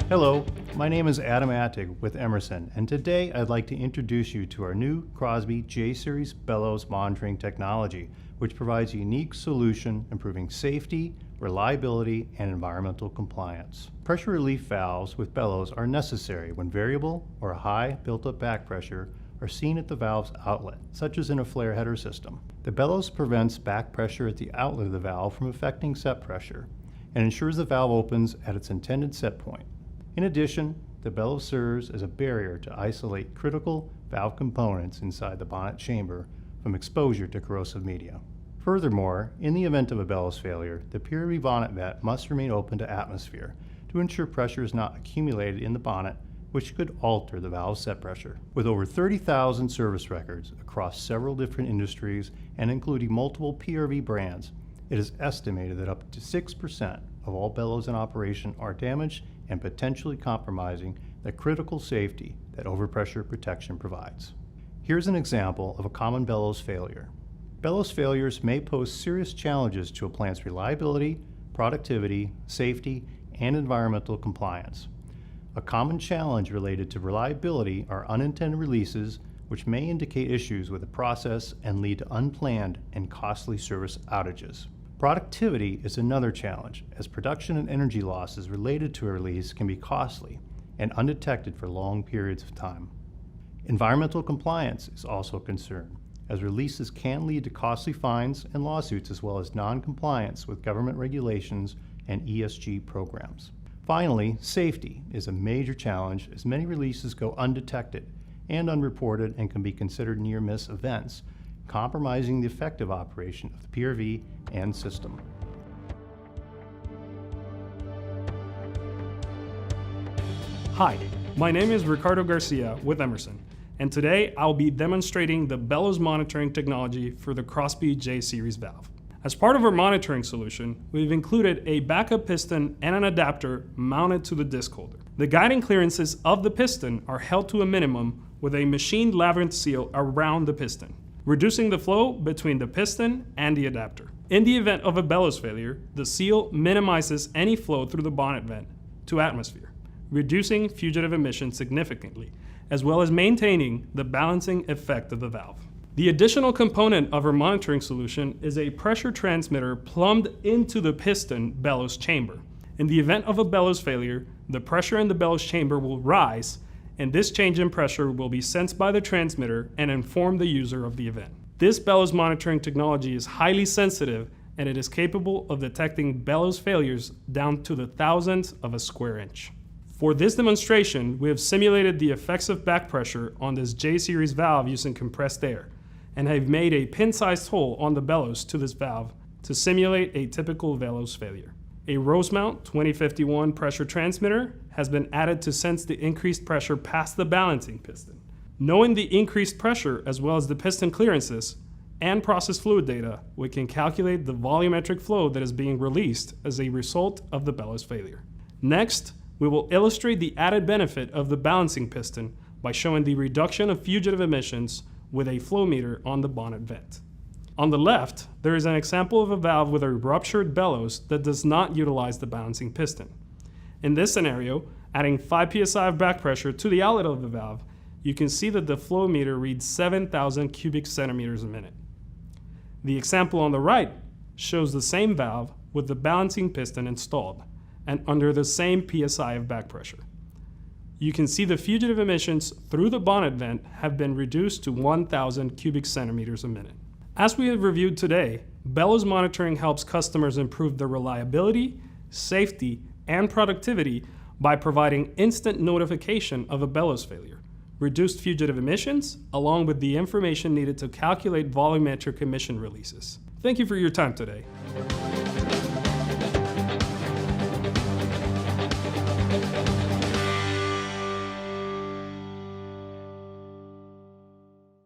Hello, my name is Adam Attig with Emerson, and today I'd like to introduce you to our new Crosby J-Series bellows monitoring technology, which provides a unique solution improving safety, reliability, and environmental compliance. Pressure relief valves with bellows are necessary when variable or high built-up back pressure are seen at the valve's outlet, such as in a flare header system. The bellows prevents back pressure at the outlet of the valve from affecting set pressure and ensures the valve opens at its intended set point. In addition, the bellows serves as a barrier to isolate critical valve components inside the bonnet chamber from exposure to corrosive media. Furthermore, in the event of a bellows failure, the PRV bonnet vent must remain open to atmosphere to ensure pressure is not accumulated in the bonnet, which could alter the valve set pressure. With over 30,000 service records across several different industries and including multiple PRV brands, it is estimated that up to 6% of all bellows in operation are damaged and potentially compromising the critical safety that overpressure protection provides. Here's an example of a common bellows failure. Bellows failures may pose serious challenges to a plant's reliability, productivity, safety, and environmental compliance. A common challenge related to reliability are unintended releases, which may indicate issues with the process and lead to unplanned and costly service outages. Productivity is another challenge, as production and energy losses related to a release can be costly and undetected for long periods of time. Environmental compliance is also a concern, as releases can lead to costly fines and lawsuits, as well as non-compliance with government regulations and ESG programs. Finally, safety is a major challenge, as many releases go undetected and unreported and can be considered near-miss events, compromising the effective operation of the PRV and system. Hi, my name is Ricardo Garcia with Emerson, and today I'll be demonstrating the bellows monitoring technology for the Crosby J-Series valve. As part of our monitoring solution, we've included a backup piston and an adapter mounted to the disc holder. The guiding clearances of the piston are held to a minimum with a machined labyrinth seal around the piston, reducing the flow between the piston and the adapter. In the event of a bellows failure, the seal minimizes any flow through the bonnet vent to atmosphere, reducing fugitive emissions significantly, as well as maintaining the balancing effect of the valve. The additional component of our monitoring solution is a pressure transmitter plumbed into the piston bellows chamber. In the event of a bellows failure, the pressure in the bellows chamber will rise, and this change in pressure will be sensed by the transmitter and inform the user of the event. This bellows monitoring technology is highly sensitive, and it is capable of detecting bellows failures down to the thousandth of a square inch. For this demonstration, we have simulated the effects of back pressure on this J-Series valve using compressed air, and have made a pin-sized hole on the bellows to this valve to simulate a typical bellows failure. A Rosemount 2051 pressure transmitter has been added to sense the increased pressure past the balancing piston. Knowing the increased pressure as well as the piston clearances and process fluid data, we can calculate the volumetric flow that is being released as a result of the bellows failure. Next, we will illustrate the added benefit of the balancing piston by showing the reduction of fugitive emissions with a flow meter on the bonnet vent. On the left, there is an example of a valve with a ruptured bellows that does not utilize the balancing piston. In this scenario, adding 5 psi of back pressure to the outlet of the valve, you can see that the flow meter reads 7,000 cubic centimeters a minute. The example on the right shows the same valve with the balancing piston installed and under the same psi of back pressure. You can see the fugitive emissions through the bonnet vent have been reduced to 1,000 cubic centimeters a minute. As we have reviewed today, bellows monitoring helps customers improve their reliability, safety, and productivity by providing instant notification of a bellows failure, reduced fugitive emissions, along with the information needed to calculate volumetric emission releases. Thank you for your time today.